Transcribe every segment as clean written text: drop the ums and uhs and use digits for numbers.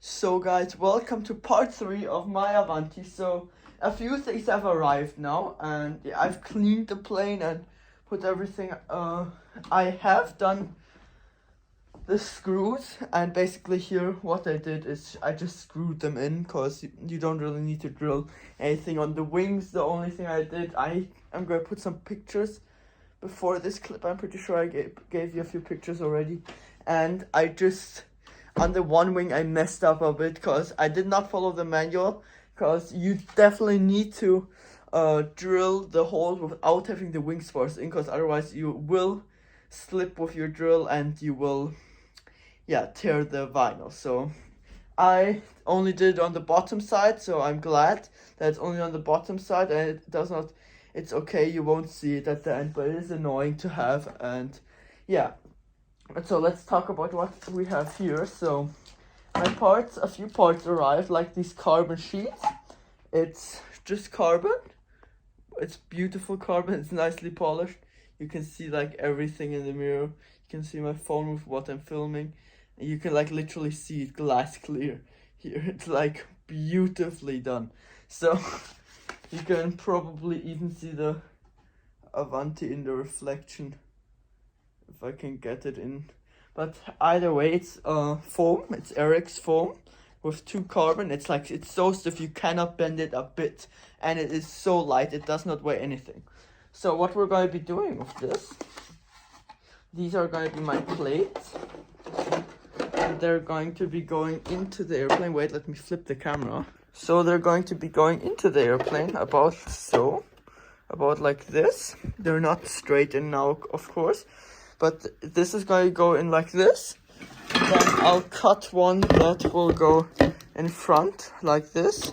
So guys, welcome to part 3 of my Avanti. So a few things have arrived now, and yeah, I've cleaned the plane and put everything. I have done the screws, and basically here what I did is I just screwed them in because you don't really need to drill anything on the wings. The only thing I did, I'm gonna put some pictures before this clip. I'm pretty sure I gave you a few pictures already, and I just on the one wing I messed up a bit because I did not follow the manual, because you definitely need to drill the hole without having the wing spars in, because otherwise you will slip with your drill and you will tear the vinyl. So I only did it on the bottom side, so I'm glad that it's only on the bottom side, and it does not, it's okay, you won't see it at the end, but it is annoying to have. And yeah, so let's talk about what we have here. So a few parts arrived, like these carbon sheets. It's just carbon. It's beautiful carbon. It's nicely polished. You can see like everything in the mirror. You can see my phone with what I'm filming. And you can like literally see it glass clear here. It's like beautifully done. So you can probably even see the Avanti in the reflection, if I can get it in. But either way, it's foam. It's Eric's foam with 2 carbon. It's so stiff you cannot bend it a bit, and it is so light it does not weigh anything. So what we're going to be doing with this, these are going to be my plates, and they're going to be going into the airplane. Wait, let me flip the camera. So they're going to be going into the airplane about like this. They're not straight in now, of course, but this is going to go in like this. Then I'll cut one that will go in front like this,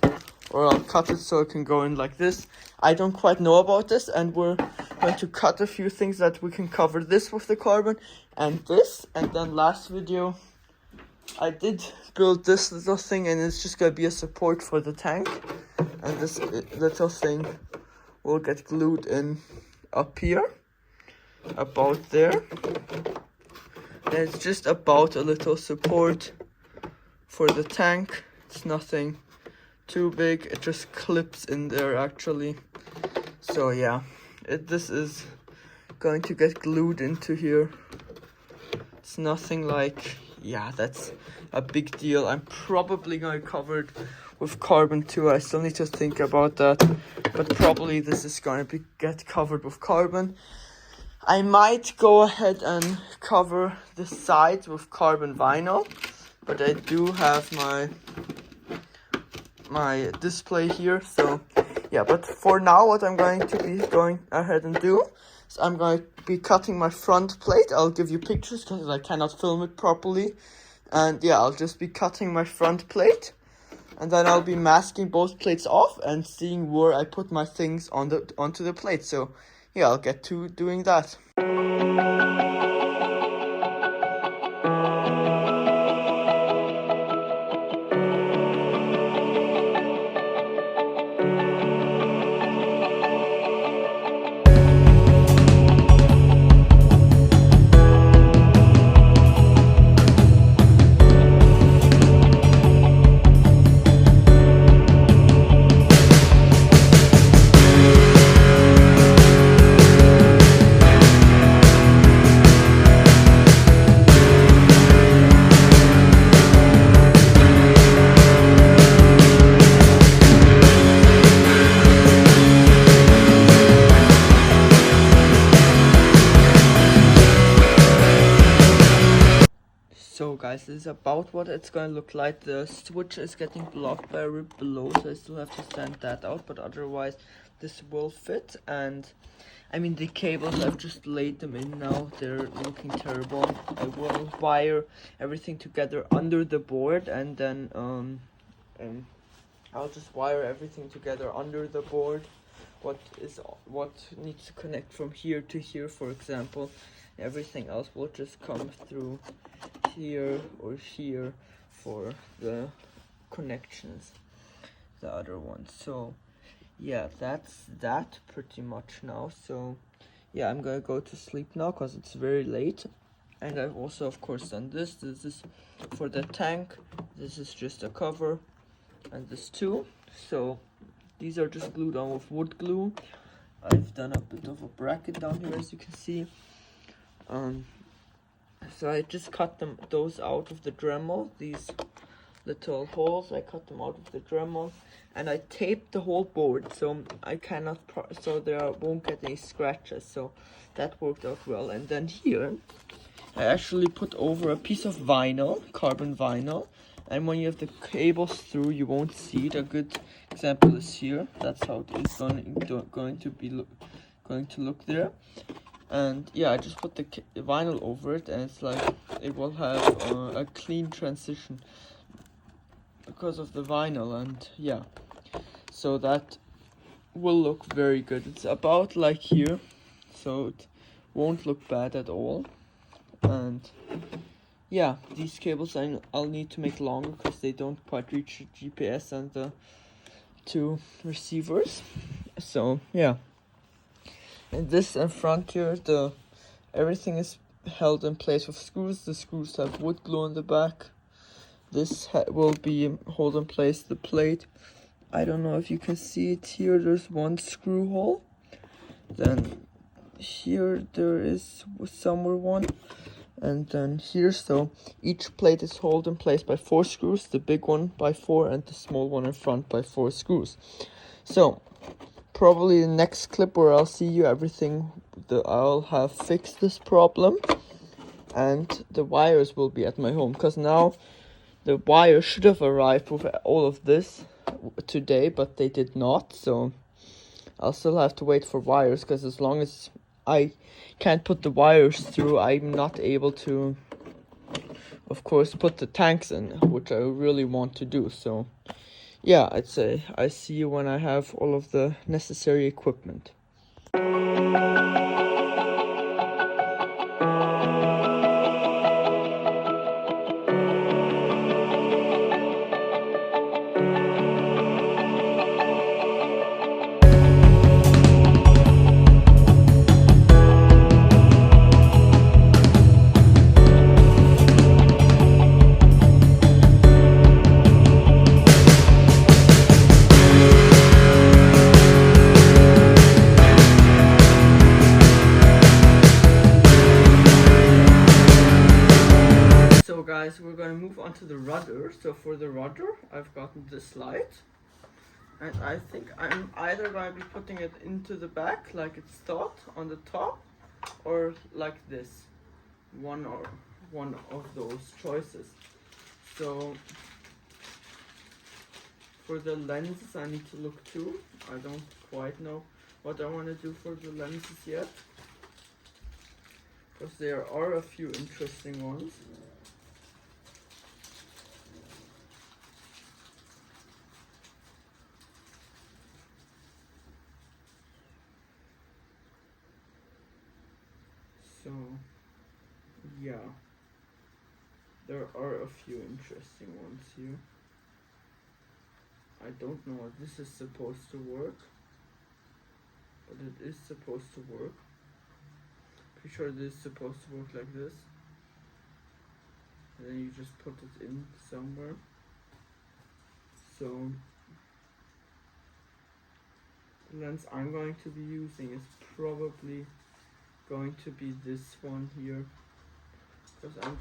or I'll cut it so it can go in like this. I don't quite know about this, and we're going to cut a few things that we can cover this with the carbon and this. And then last video I did build this little thing, and it's just going to be a support for the tank, and this little thing will get glued in up here, about there. And it's just about a little support for the tank. It's nothing too big, it just clips in there actually. So yeah, this is going to get glued into here. It's nothing like, that's a big deal. I'm probably going to cover it with carbon too. I still need to think about that, but probably this is going to get covered with carbon. I might go ahead and cover the sides with carbon vinyl, but I do have my display here. So yeah, but for now what I'm going to be going ahead and do is I'm going to be cutting my front plate. I'll give you pictures because I cannot film it properly. And yeah, I'll just be cutting my front plate, and then I'll be masking both plates off and seeing where I put my things onto the plate. So yeah, I'll get to doing that. So guys, this is about what it's gonna look like. The switch is getting blocked by a rib below, so I still have to stand that out, but otherwise this will fit. And I mean, the cables, I've just laid them in now. They're looking terrible. I will wire everything together under the board, and then I'll just wire everything together under the board. What needs to connect from here to here, for example. Everything else will just come through here or here for the connections, the other ones. So yeah, that's that pretty much now. So yeah, I'm gonna go to sleep now because it's very late. And I've also of course done this. This is for the tank, This is just a cover, and this too. So these are just glued on with wood glue. I've done a bit of a bracket down here, as you can see. So I just cut those out of the Dremel, these little holes. I cut them out of the Dremel, and I taped the whole board so I cannot, so there won't get any scratches. So that worked out well. And then here, I actually put over a piece of vinyl, carbon vinyl. And when you have the cables through, you won't see it. A good example is here. That's how it is going to look there. And yeah, I just put the vinyl over it, and it's like it will have a clean transition because of the vinyl. And yeah, so that will look very good. It's about like here, so it won't look bad at all. And yeah, these cables I'll need to make longer because they don't quite reach the GPS and the two receivers. So yeah. And this in front here, everything is held in place with screws. The screws have wood glue on the back. This will be hold in place the plate. I don't know if you can see it here. There's one screw hole. Then here there is somewhere one. And then here, so each plate is held in place by 4 screws. The big one by 4 and the small one in front by 4 screws. So probably the next clip where I'll see you everything I'll have fixed this problem, and the wires will be at my home, because now the wires should have arrived with all of this today, but they did not. So I'll still have to wait for wires, because as long as I can't put the wires through, I'm not able to, of course, put the tanks in, which I really want to do. So yeah, I'd say I see you when I have all of the necessary equipment. So guys, we're going to move on to the rudder. So for the rudder, I've gotten this light, and I think I'm either going to be putting it into the back like it's thought on the top, or like this, one of those choices. So for the lenses, I need to look too. I don't quite know what I want to do for the lenses yet, because there are a few interesting ones. So yeah, there are a few interesting ones here. I don't know if this is supposed to work, but it is supposed to work. Pretty sure this is supposed to work like this. And then you just put it in somewhere. So the lens I'm going to be using is probably going to be this one here, because I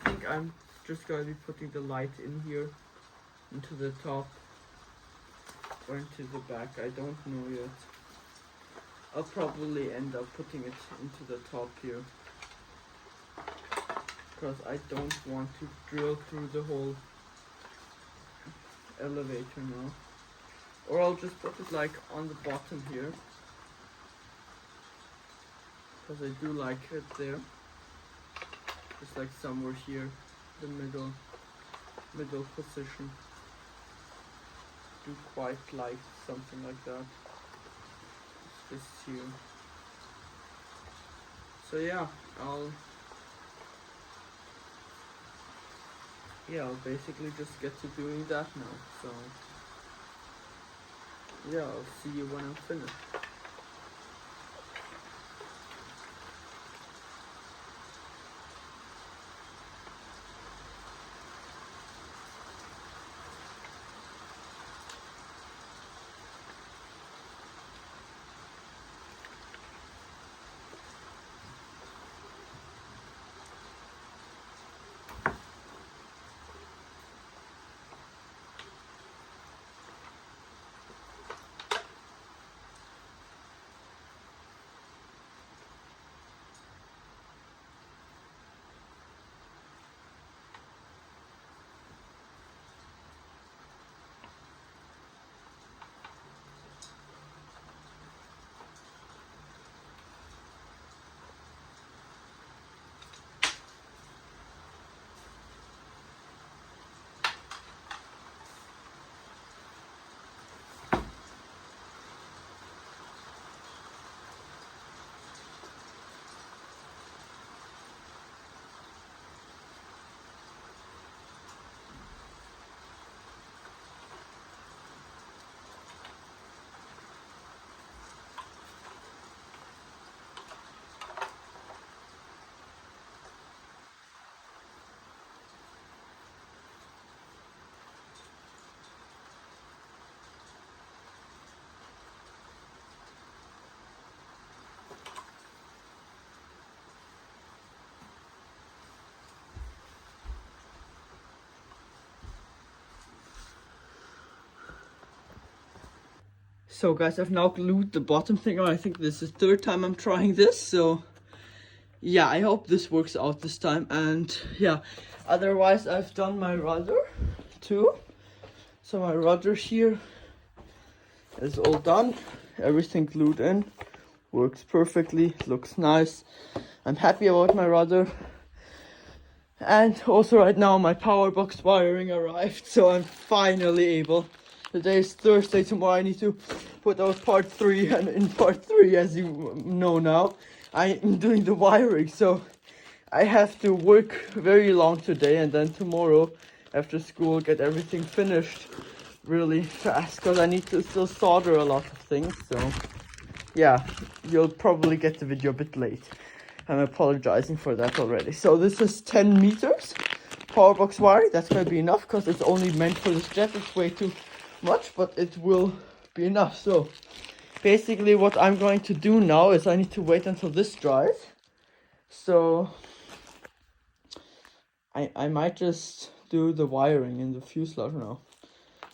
think I'm just going to be putting the light in here, into the top or into the back. I don't know yet. I'll probably end up putting it into the top here, because I don't want to drill through the whole elevator now. Or I'll just put it like on the bottom here, because I do like it there. Just like somewhere here, the middle position. Do quite like something like that. This here. So yeah, I'll basically just get to doing that now. So yeah, I'll see you when I'm finished. So guys, I've now glued the bottom thing on. I think this is the third time I'm trying this, so yeah, I hope this works out this time. And yeah, otherwise I've done my rudder too. So my rudder here is all done, everything glued in, works perfectly, looks nice. I'm happy about my rudder. And also right now my power box wiring arrived, so I'm finally able. Today is Thursday, tomorrow I need to put out part 3, and in part 3, as you know now, I am doing the wiring, so I have to work very long today, and then tomorrow after school get everything finished really fast, because I need to still solder a lot of things. So yeah, you'll probably get the video a bit late. I'm apologizing for that already. So this is 10 meters power box wiring. That's going to be enough because it's only meant for this jet. It's way too much, but it will be enough. So basically what I'm going to do now is I need to wait until this dries. So I might just do the wiring in the fuselage now.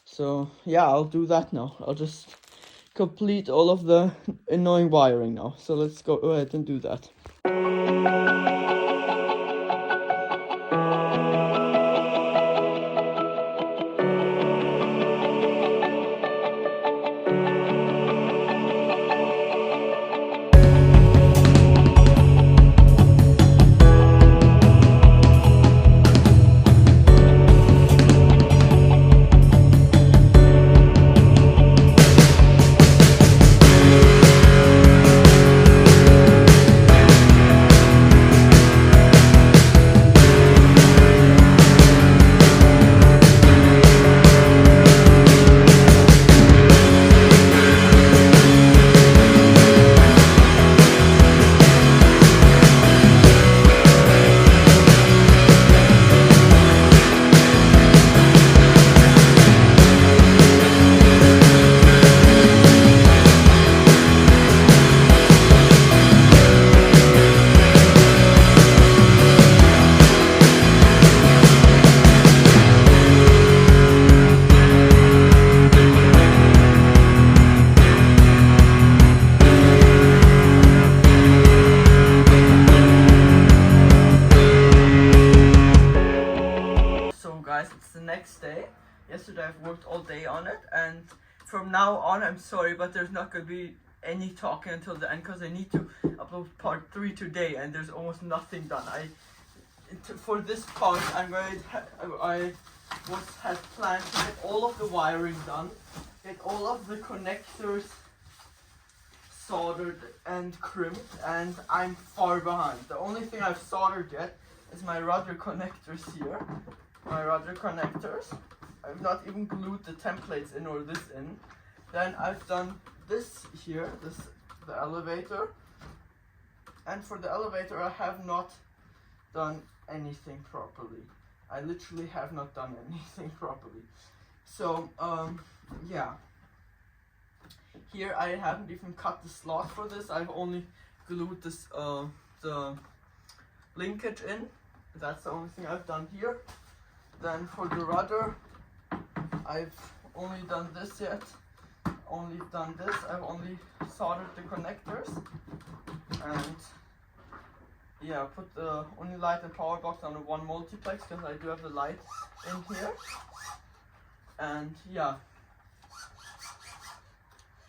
So yeah, I'll do that now. I'll just complete all of the annoying wiring now. So let's go ahead and do that. It's the next day. Yesterday I've worked all day on it, and from now on, I'm sorry, but there's not going to be any talking until the end because I need to upload part 3 today, and there's almost nothing done. For this part, I had planned to get all of the wiring done, get all of the connectors soldered and crimped, and I'm far behind. The only thing I've soldered yet is my rudder connectors here. My rudder connectors. I've not even glued the templates in or this in. Then I've done this here, the elevator. And for the elevator I have not done anything properly. I literally have not done anything properly. So yeah. Here I haven't even cut the slot for this. I've only glued this the linkage in. That's the only thing I've done here. Then for the rudder, I've only done this yet. Only done this. I've only soldered the connectors, and yeah, put the only light and power box on the one multiplex because I do have the light in here. And yeah.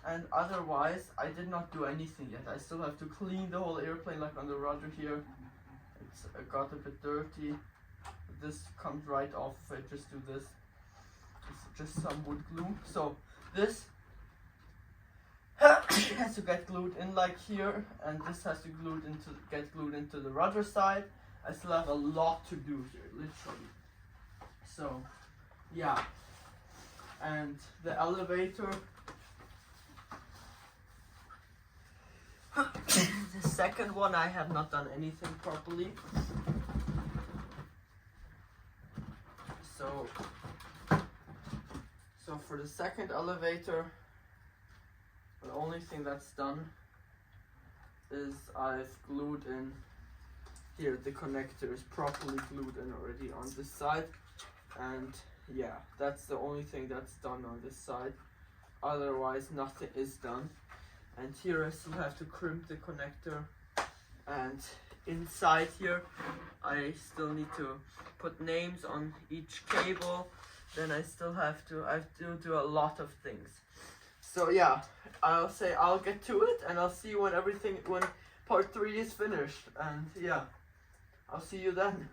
And otherwise, I did not do anything yet. I still have to clean the whole airplane, like on the rudder here. It's got a bit dirty. This comes right off if I just do this. It's just some wood glue. So this has to get glued in like here, and this has to get glued into the rudder side. I still have a lot to do here, literally. So yeah. And the elevator, the second one, I have not done anything properly. So for the second elevator, the only thing that's done is I've glued in here, the connector is properly glued in already on this side, and yeah, that's the only thing that's done on this side. otherwise nothing is done. And here I still have to crimp the connector, and inside here I still need to put names on each cable. Then I have to do a lot of things. So yeah, I'll get to it, and I'll see you when part 3 is finished. And yeah, I'll see you then.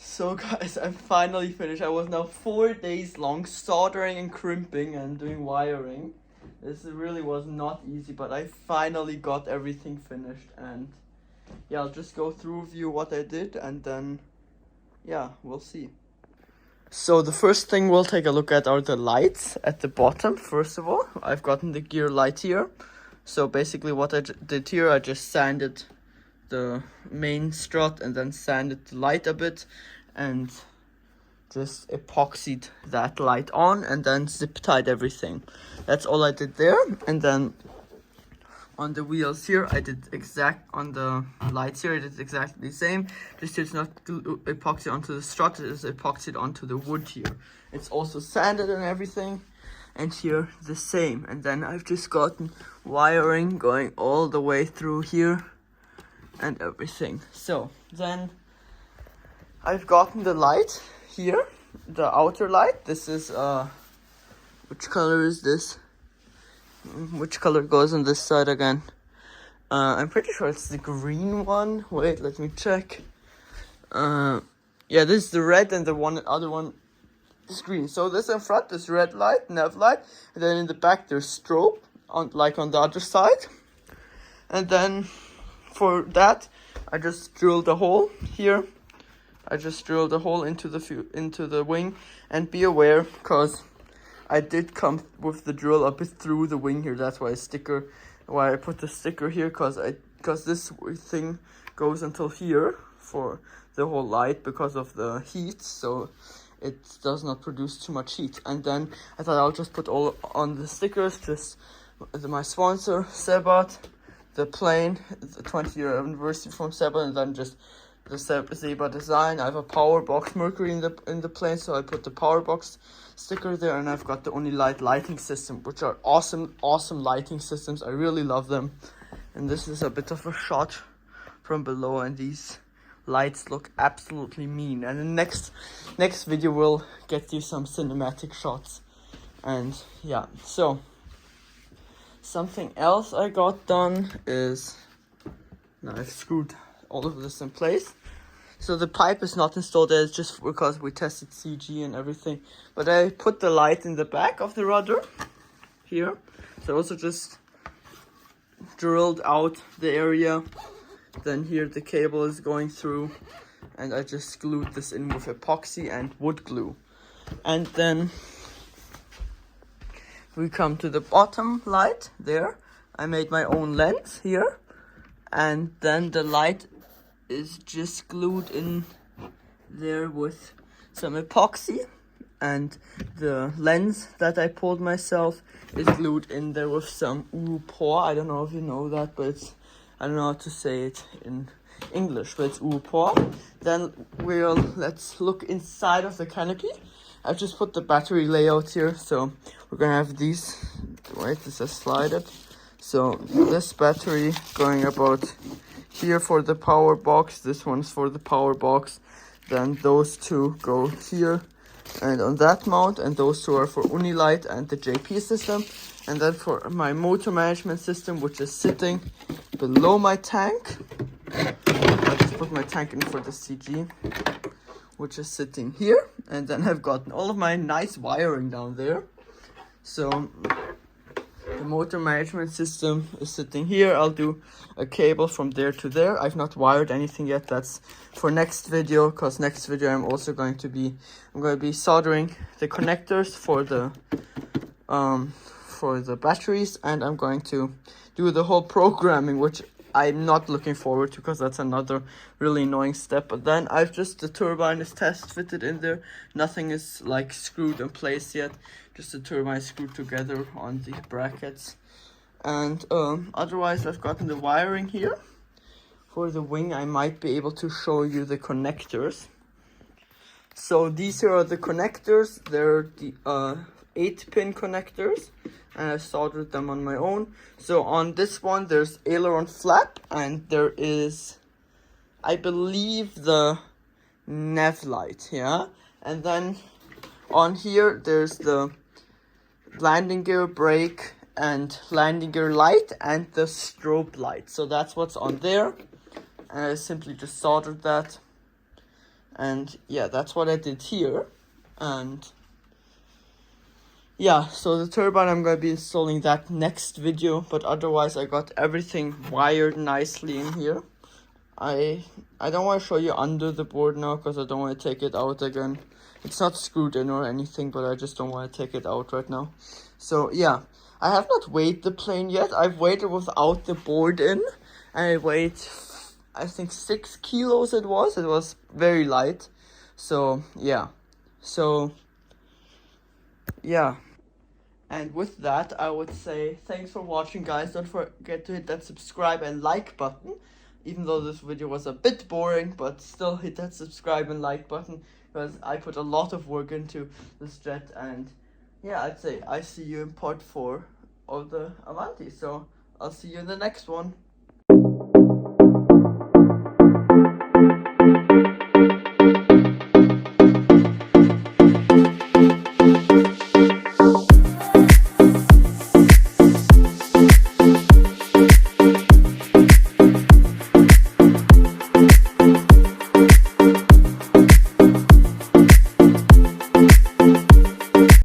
So guys, I'm finally finished. I was now 4 days long soldering and crimping and doing wiring. This really was not easy, but I finally got everything finished. And yeah, I'll just go through with you what I did, and then yeah, we'll see. So the first thing we'll take a look at are the lights at the bottom. First of all, I've gotten the gear light here. So basically what I did here, I just sanded the main strut and then sanded the light a bit and just epoxied that light on and then zip tied everything. That's all I did there. And then on the wheels here, on the lights here, I did exactly the same. Just it's not epoxy onto the strut, it is epoxied onto the wood here. It's also sanded and everything. And here the same. And then I've just gotten wiring going all the way through here and everything. So then I've gotten the light here, the outer light. This is which color is this? Which color goes on this side again? I'm pretty sure it's the green one. Wait, let me check. Yeah, this is the red, and the other one is green. So this in front is red light, nav light, and then in the back there's strobe on the other side. And then for that, I just drilled a hole here. I just drilled a hole into the wing, and be aware, because I did come with the drill a bit through the wing here. That's why I put the sticker here, because this thing goes until here for the whole light because of the heat, so it does not produce too much heat. And then I thought I'll just put all on the stickers, just my sponsor Sebat, the plane, the 20-year anniversary from Sebat, and then just the Zebra design. I have a power box Mercury in the plane, so I put the power box sticker there, and I've got the Unilight lighting system, which are awesome lighting systems. I really love them. And this is a bit of a shot from below, and these lights look absolutely mean. And the next video will get you some cinematic shots. And yeah, so something else I got done is, now I've screwed all of this in place. So the pipe is not installed there, it's just because we tested CG and everything. But I put the light in the back of the rudder here. So I also just drilled out the area. Then here the cable is going through, and I just glued this in with epoxy and wood glue. And then we come to the bottom light there. I made my own lens here, and then the light is just glued in there with some epoxy, and the lens that I pulled myself is glued in there with some Urupor. I don't know if you know that, but I don't know how to say it in English, but it's Urupor. Then let's look inside of the canopy. I've just put the battery layout here, so we're gonna have these. Wait, this is slided. So this battery going about here for the power box. This one's for the power box. Then those two go here and on that mount, and those two are for Unilight and the JP system. And then for my motor management system, which is sitting below my tank. I just put my tank in for the CG, which is sitting here. And then I've gotten all of my nice wiring down there. So the motor management system is sitting here. I'll do a cable from there to there. I've not wired anything yet. That's for next video, because next video I'm going to be soldering the connectors for the batteries, and I'm going to do the whole programming, which I'm not looking forward to, because that's another really annoying step. But then the turbine is test fitted in there. Nothing is like screwed in place yet. Just the turbine screwed together on the brackets. And otherwise I've gotten the wiring here. For the wing, I might be able to show you the connectors. So these here are the connectors. They're the 8-pin connectors, and I soldered them on my own. So on this one there's aileron flap, and there is, I believe, the nav light, yeah. And then on here there's the landing gear brake and landing gear light and the strobe light. So that's what's on there, and I simply just soldered that. And yeah, that's what I did here. And yeah, so the turbine, I'm going to be installing that next video, but otherwise I got everything wired nicely in here. I don't want to show you under the board now, because I don't want to take it out again. It's not screwed in or anything, but I just don't want to take it out right now. So yeah, I have not weighed the plane yet. I've weighed it without the board in, and I weighed, I think 6 kilos it was very light. So yeah, and with that, I would say thanks for watching, guys. Don't forget to hit that subscribe and like button, even though this video was a bit boring, but still hit that subscribe and like button, because I put a lot of work into this jet. And yeah, I'd say I see you in part 4 of the Avanti, so I'll see you in the next one.